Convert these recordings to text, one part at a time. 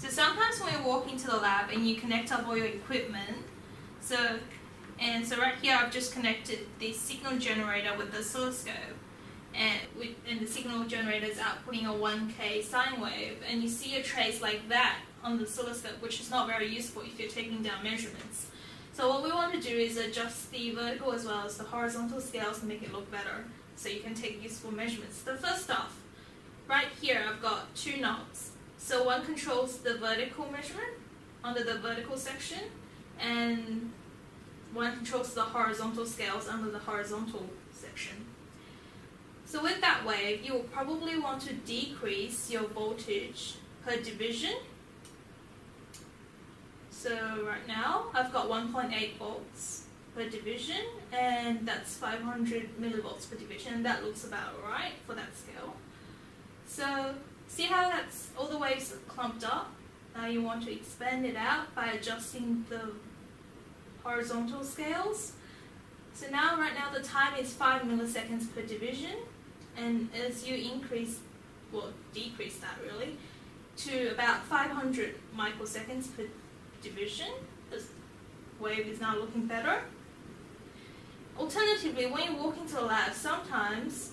So sometimes when you walk into the lab and you connect up all your equipment, so right here I've just connected the signal generator with the oscilloscope, and the signal generator is outputting a 1K sine wave, and you see a trace like that on the oscilloscope, which is not very useful if you're taking down measurements. So what we want to do is adjust the vertical as well as the horizontal scales to make it look better, so you can take useful measurements. So first off, right here I've got two knobs. So one controls the vertical measurement under the vertical section, and one controls the horizontal scales under the horizontal section. So with that wave, you will probably want to decrease your voltage per division. So right now I've got 1.8 volts per division, and that's 500 millivolts per division, and that looks about right for that scale. So see how that's all the waves clumped up? Now you want to expand it out by adjusting the horizontal scales. So now, right now, the time is 5 milliseconds per division, and as you decrease that really, to about 500 microseconds per division, this wave is now looking better. Alternatively, when you walk into the lab, sometimes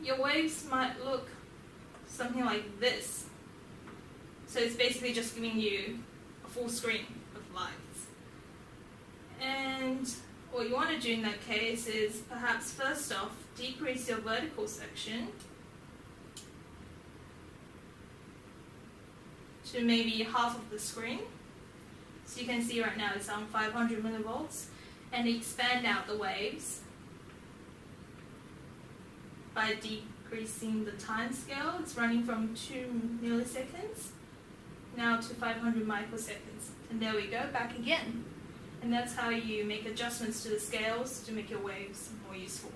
your waves might look something like this. So it's basically just giving you a full screen of lights. And what you want to do in that case is perhaps first off decrease your vertical section to maybe half of the screen. So you can see right now it's on 500 millivolts, and expand out the waves by decreasing the time scale. It's running from 2 milliseconds now to 500 microseconds. And there we go, back again. And that's how you make adjustments to the scales to make your waves more useful.